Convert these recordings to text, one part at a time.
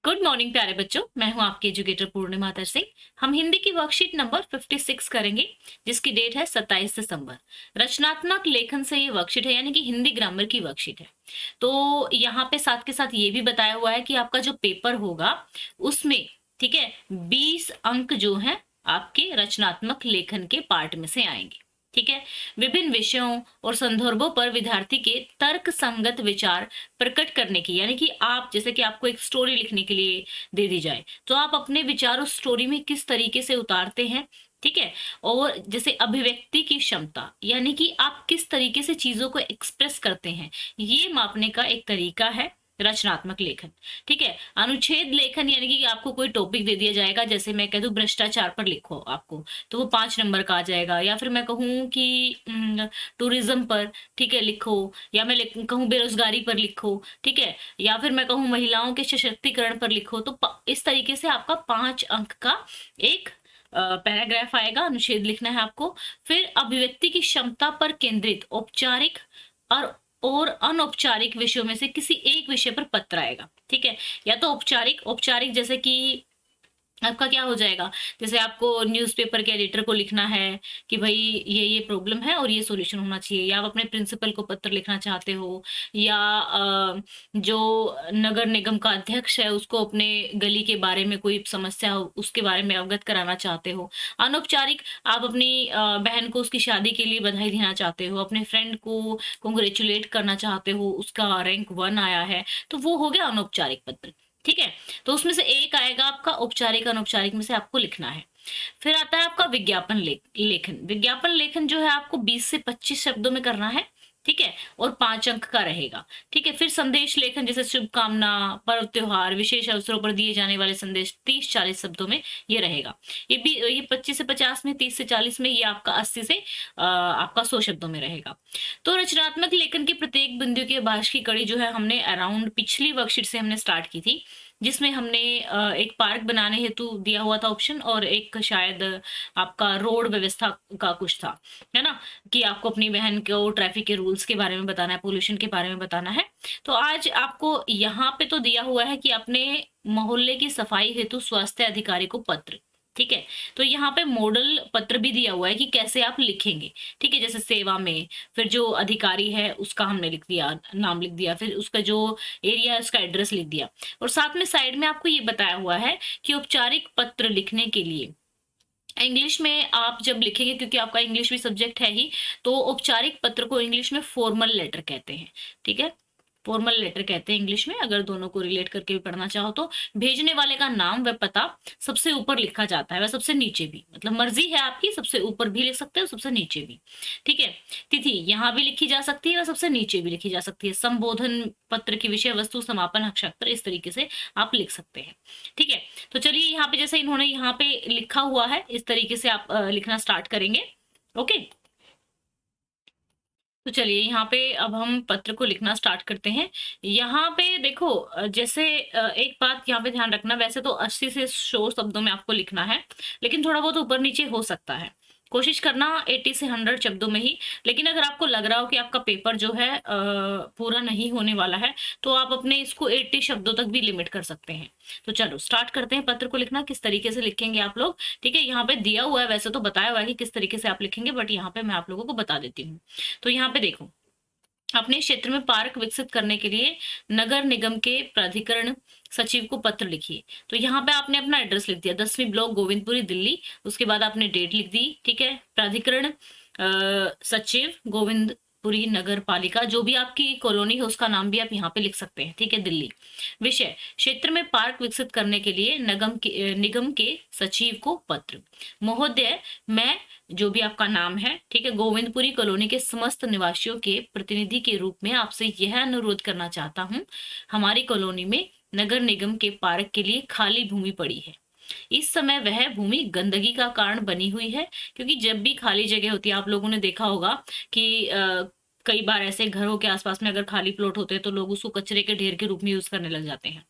Good morning प्यारे बच्चों, मैं हूं आपकी एजुकेटर पूर्णिमा दर सिंह। हम हिंदी की वर्कशीट नंबर 56 करेंगे, जिसकी डेट है 27 दिसंबर। रचनात्मक लेखन से ये वर्कशीट है, यानी कि हिंदी ग्रामर की वर्कशीट है। तो यहाँ पे साथ के साथ ये भी बताया हुआ है कि आपका जो पेपर होगा उसमें, ठीक है, 20 अंक जो है आपके रचनात्मक लेखन के पार्ट में से आएंगे। ठीक है, विभिन्न विषयों और संदर्भों पर विद्यार्थी के तर्क संगत विचार प्रकट करने की, यानी कि आप जैसे कि आपको एक स्टोरी लिखने के लिए दे दी जाए तो आप अपने विचार उस स्टोरी में किस तरीके से उतारते हैं। ठीक है, और जैसे अभिव्यक्ति की क्षमता, यानी कि आप किस तरीके से चीजों को एक्सप्रेस करते हैं, ये मापने का एक तरीका है रचनात्मक लेखन। ठीक है, अनुच्छेद लेखन, यानी कि आपको कोई टॉपिक दे दिया जाएगा, जैसे मैं कह दूं भ्रष्टाचार पर लिखो आपको, तो वो 5 नंबर का आ जाएगा। या फिर मैं कहूँ कि टूरिज्म पर, ठीक है, लिखो, या मैं कहूँ बेरोजगारी पर लिखो, ठीक है, या फिर मैं कहूँ महिलाओं के सशक्तिकरण पर लिखो, तो इस तरीके से आपका 5 अंक का एक पैराग्राफ आएगा, अनुच्छेद लिखना है आपको। फिर अभिव्यक्ति की क्षमता पर केंद्रित औपचारिक और अनौपचारिक विषयों में से किसी एक विषय पर पत्र आएगा। ठीक है, या तो औपचारिक औपचारिक जैसे कि आपका क्या हो जाएगा, जैसे आपको न्यूज़पेपर के एडिटर को लिखना है कि भाई ये प्रॉब्लम है और ये सॉल्यूशन होना चाहिए, या आप अपने प्रिंसिपल को पत्र लिखना चाहते हो, या जो नगर निगम का अध्यक्ष है उसको अपने गली के बारे में कोई समस्या हो उसके बारे में अवगत कराना चाहते हो। अनौपचारिक, आप अपनी बहन को उसकी शादी के लिए बधाई देना चाहते हो, अपने फ्रेंड को कॉन्ग्रेचुलेट करना चाहते हो, उसका रैंक 1 आया है, तो वो हो गया अनौपचारिक पत्र। ठीक है, तो उसमें से एक आएगा आपका औपचारिक, अनौपचारिक में से आपको लिखना है। फिर आता है आपका विज्ञापन लेखन। विज्ञापन लेखन जो है आपको 20 से 25 शब्दों में करना है। ठीक है, और 5 अंक का रहेगा। ठीक है, फिर संदेश लेखन, जैसे शुभकामना, पर्व त्योहार, विशेष अवसरों पर दिए जाने वाले संदेश, 30-40 शब्दों में ये रहेगा। ये 25 से 50 में, 30 से 40 में, ये आपका 80 से आपका 100 शब्दों में रहेगा। तो रचनात्मक लेखन के प्रत्येक बिंदु के भाष की कड़ी जो है हमने अराउंड पिछली वर्कशीट से हमने स्टार्ट की थी, जिसमें हमने एक पार्क बनाने हेतु दिया हुआ था ऑप्शन, और एक शायद आपका रोड व्यवस्था का कुछ था, है ना, कि आपको अपनी बहन को ट्रैफिक के रूल्स के बारे में बताना है, पोल्यूशन के बारे में बताना है। तो आज आपको यहाँ पे तो दिया हुआ है कि अपने मोहल्ले की सफाई हेतु स्वास्थ्य अधिकारी को पत्र। ठीक है, तो यहाँ पे मॉडल पत्र भी दिया हुआ है कि कैसे आप लिखेंगे। ठीक है, जैसे सेवा में, फिर जो अधिकारी है उसका हमने लिख दिया, नाम लिख दिया, फिर उसका जो एरिया है उसका एड्रेस लिख दिया, और साथ में साइड में आपको ये बताया हुआ है कि औपचारिक पत्र लिखने के लिए इंग्लिश में आप जब लिखेंगे, क्योंकि आपका इंग्लिश भी सब्जेक्ट है ही, तो औपचारिक पत्र को इंग्लिश में फॉर्मल लेटर कहते हैं। ठीक है, फॉर्मल लेटर कहते हैं इंग्लिश में, अगर दोनों को रिलेट करके भी पढ़ना चाहो तो। भेजने वाले का नाम व पता सबसे ऊपर लिखा जाता है, वह सबसे नीचे भी, मतलब मर्जी है आपकी, सबसे ऊपर भी लिख सकते हो, सबसे नीचे भी। ठीक है, तिथि यहाँ भी लिखी जा सकती है, वह सबसे नीचे भी लिखी जा सकती है। संबोधन पत्र की विषय वस्तु, समापन हस्ताक्षर, इस तरीके से आप लिख सकते हैं। ठीक है, तो चलिए यहाँ पे जैसे इन्होंने यहाँ पे लिखा हुआ है, इस तरीके से आप लिखना स्टार्ट करेंगे। ओके, तो चलिए यहाँ पे अब हम पत्र को लिखना स्टार्ट करते हैं। यहाँ पे देखो, जैसे एक बात यहाँ पे ध्यान रखना, वैसे तो 80 से 100 शब्दों में आपको लिखना है, लेकिन थोड़ा बहुत ऊपर नीचे हो सकता है। कोशिश करना 80 से 100 शब्दों में ही। लेकिन अगर आपको लग रहा हो कि आपका पेपर जो है पूरा नहीं होने वाला है, तो आप अपने इसको 80 शब्दों तक भी लिमिट कर सकते हैं। तो चलो स्टार्ट करते हैं पत्र को लिखना, किस तरीके से लिखेंगे आप लोग। ठीक है, यहाँ पे दिया हुआ है, वैसे तो बताया हुआ है कि किस तरीके से आप लिखेंगे, बट यहाँ पे मैं आप लोगों को बता देती हूँ। तो यहाँ पे देखो, अपने क्षेत्र में पार्क विकसित करने के लिए नगर निगम के प्राधिकरण सचिव को पत्र लिखिए। तो यहाँ पे आपने अपना एड्रेस लिख दिया, 10वीं ब्लॉक, गोविंदपुरी, दिल्ली। उसके बाद आपने डेट लिख दी। ठीक है, प्राधिकरण सचिव, गोविंदपुरी नगर पालिका, जो भी आपकी कॉलोनी है उसका नाम भी आप यहाँ पे लिख सकते हैं। ठीक है, दिल्ली। विषय, क्षेत्र में पार्क विकसित करने के लिए निगम के सचिव को पत्र। महोदय, मैं, जो भी आपका नाम है, ठीक है, गोविंदपुरी कॉलोनी के समस्त निवासियों के प्रतिनिधि के रूप में आपसे यह अनुरोध करना चाहता हूँ, हमारी कॉलोनी में नगर निगम के पार्क के लिए खाली भूमि पड़ी है। इस समय वह भूमि गंदगी का कारण बनी हुई है, क्योंकि जब भी खाली जगह होती है, आप लोगों ने देखा होगा कि कई बार ऐसे घरों के आसपास में अगर खाली प्लॉट होते हैं तो लोग उसको कचरे के ढेर के रूप में यूज करने लग जाते हैं।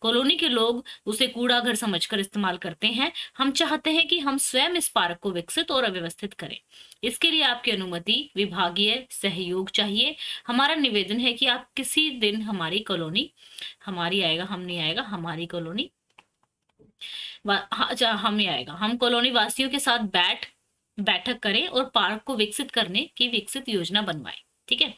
कॉलोनी के लोग उसे कूड़ा घर समझकर इस्तेमाल करते हैं। हम चाहते हैं कि हम स्वयं इस पार्क को विकसित और अव्यवस्थित करें। इसके लिए आपकी अनुमति, विभागीय सहयोग चाहिए। हमारा निवेदन है कि आप किसी दिन हमारी कॉलोनी, हमारी आएगा, हम नहीं आएगा, हमारी कॉलोनी, हाँ, अच्छा, हम नहीं आएगा, हम कॉलोनी वासियों के साथ बैठक करें और पार्क को विकसित करने की विकसित योजना बनवाएं। ठीक है।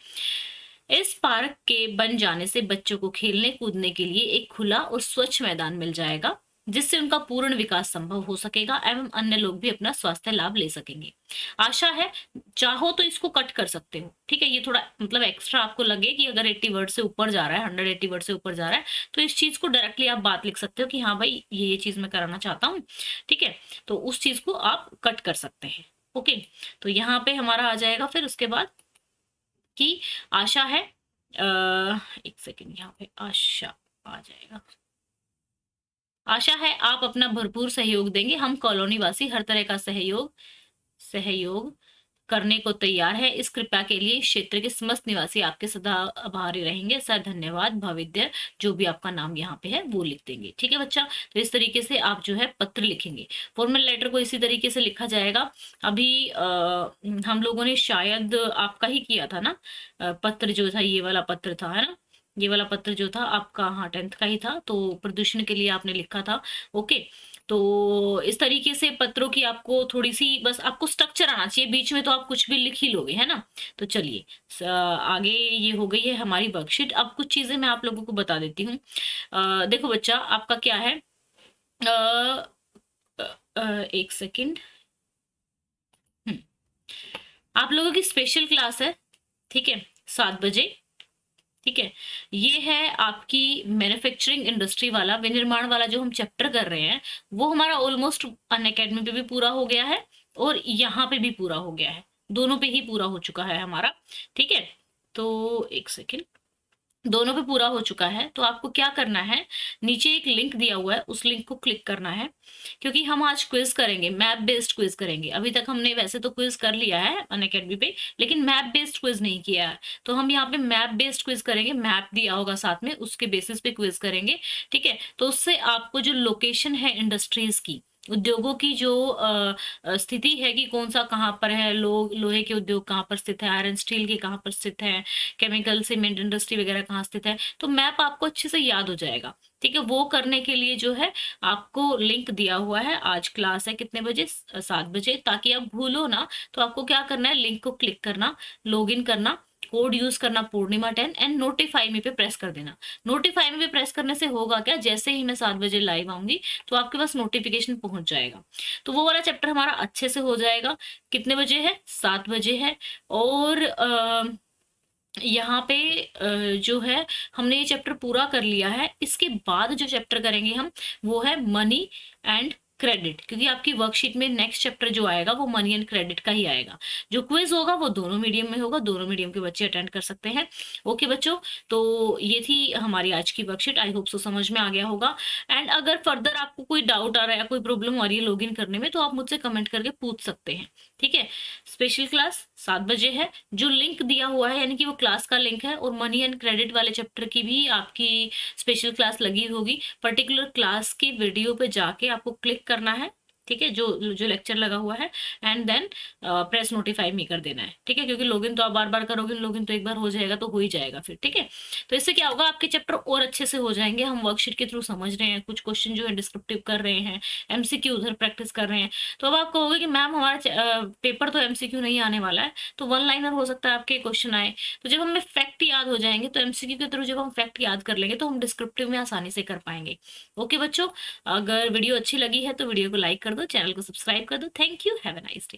इस पार्क के बन जाने से बच्चों को खेलने कूदने के लिए एक खुला और स्वच्छ मैदान मिल जाएगा, जिससे उनका पूर्ण विकास संभव हो सकेगा एवं अन्य लोग भी अपना स्वास्थ्य लाभ ले सकेंगे। आशा है, चाहो तो इसको कट कर सकते हो। ठीक है, ये थोड़ा मतलब एक्स्ट्रा आपको लगे कि अगर 80 वर्ड से ऊपर जा रहा है, 180 वर्ड से ऊपर जा रहा है, तो इस चीज को डायरेक्टली आप बात लिख सकते हो कि हाँ भाई ये चीज मैं कराना चाहता हूँ। ठीक है, तो उस चीज को आप कट कर सकते हैं। ओके, तो यहाँ पे हमारा आ जाएगा फिर उसके बाद कि आशा है, एक सेकेंड, यहाँ पे आशा आ जाएगा। आशा है आप अपना भरपूर सहयोग देंगे। हम कॉलोनी वासी हर तरह का सहयोग करने को तैयार है। इस कृपया के लिए क्षेत्र के समस्त निवासी आपके सदा आभारी रहेंगे। सर धन्यवाद, भविद्य, जो भी आपका नाम यहाँ पे है वो लिख देंगे। ठीक है बच्चा, तो इस तरीके से आप जो है पत्र लिखेंगे। फॉर्मल लेटर को इसी तरीके से लिखा जाएगा। अभी हम लोगों ने शायद आपका ही किया था ना, पत्र जो था, ये वाला पत्र था, है ना, ये वाला पत्र जो था आपका, हाँ 10th का ही था, तो प्रदूषण के लिए आपने लिखा था। ओके, तो इस तरीके से पत्रों की आपको थोड़ी सी, बस आपको स्ट्रक्चर आना चाहिए, बीच में तो आप कुछ भी लिख ही लोगे, है ना। तो चलिए आगे, ये हो गई है हमारी वर्कशीट। अब कुछ चीजें मैं आप लोगों को बता देती हूँ। देखो बच्चा, आपका क्या है, एक सेकेंड, आप लोगों की स्पेशल क्लास है। ठीक है, 7 बजे। ठीक है, ये है आपकी मैन्युफैक्चरिंग इंडस्ट्री वाला, विनिर्माण वाला जो हम चैप्टर कर रहे हैं, वो हमारा ऑलमोस्ट अनअकैडमी पे भी पूरा हो गया है और यहाँ पे भी पूरा हो गया है, दोनों पे ही पूरा हो चुका है हमारा। ठीक है, तो एक सेकेंड, दोनों पे पूरा हो चुका है। तो आपको क्या करना है, नीचे एक लिंक दिया हुआ है, उस लिंक को क्लिक करना है, क्योंकि हम आज क्विज करेंगे, मैप बेस्ड क्विज करेंगे। अभी तक हमने वैसे तो क्विज कर लिया है अनअकैडमी पे, लेकिन मैप बेस्ड क्विज नहीं किया है। तो हम यहाँ पे मैप बेस्ड क्विज करेंगे, मैप दिया होगा साथ में, उसके बेसिस पे क्विज करेंगे। ठीक है, तो उससे आपको जो लोकेशन है इंडस्ट्रीज की, उद्योगों की जो स्थिति है कि कौन सा कहाँ पर है, लोहे के उद्योग कहाँ पर स्थित है, आयरन स्टील के कहाँ पर स्थित है, केमिकल सीमेंट इंडस्ट्री वगैरह कहाँ स्थित है, तो मैप आपको अच्छे से याद हो जाएगा। ठीक है, वो करने के लिए जो है आपको लिंक दिया हुआ है। आज क्लास है कितने बजे, 7 बजे, ताकि आप भूलो ना। तो आपको क्या करना है, लिंक को क्लिक करना, लॉग इन करना, कोड यूज करना पूर्णिमा 10 एंड नोटिफाई मी पे प्रेस कर देना। नोटिफाई मी पे प्रेस करने से होगा क्या, जैसे ही मैं 7 बजे लाइव आऊंगी तो आपके पास नोटिफिकेशन पहुंच जाएगा, तो वो वाला चैप्टर हमारा अच्छे से हो जाएगा। कितने बजे है, 7 बजे है। और यहाँ पे जो है हमने ये चैप्टर पूरा कर लिया है। इसके बाद जो चैप्टर करेंगे हम, वो है मनी एंड क्रेडिट, क्योंकि आपकी वर्कशीट में नेक्स्ट चैप्टर जो आएगा वो मनी एंड क्रेडिट का ही आएगा। जो क्विज होगा वो दोनों मीडियम में होगा, दोनों मीडियम के बच्चे अटेंड कर सकते हैं। ओके बच्चों, तो ये थी हमारी आज की वर्कशीट। आई होप सो समझ में आ गया होगा। एंड अगर फर्दर आपको कोई डाउट आ रहा है, कोई प्रॉब्लम आ रही है लॉगिन करने में, तो आप मुझसे कमेंट करके पूछ सकते हैं। ठीक है, स्पेशल क्लास 7 बजे है। जो लिंक दिया हुआ है, यानी कि वो क्लास का लिंक है, और मनी एंड क्रेडिट वाले चैप्टर की भी आपकी स्पेशल क्लास लगी होगी। पर्टिकुलर क्लास की वीडियो पे जाके आपको क्लिक करना है। ठीक है, जो जो लेक्चर लगा हुआ है, and then press notify me कर देना है। ठीक है, क्योंकि लॉगिन तो आप बार बार करोगे, लॉगिन तो एक बार हो जाएगा तो हो ही जाएगा फिर। ठीक है, तो इससे क्या होगा, आपके चैप्टर और अच्छे से हो जाएंगे। हम वर्कशीट के थ्रू समझ रहे हैं, कुछ क्वेश्चन जो है डिस्क्रिप्टिव कर रहे हैं, एमसीक्यू उधर प्रैक्टिस कर रहे हैं। तो अब आप कहोगे कि मैम हमारा पेपर तो एमसीक्यू नहीं आने वाला है, तो वन लाइनर हो सकता है आपके क्वेश्चन आए। तो जब हमें फैक्ट याद हो जाएंगे, तो एमसीक्यू के थ्रू जब हम फैक्ट याद कर लेंगे, तो हम डिस्क्रिप्टिव में आसानी से कर पाएंगे। ओके बच्चों, अगर वीडियो अच्छी लगी है तो वीडियो को लाइक कर दो, चैनल को सब्सक्राइब कर दो। Thank you, have a nice day.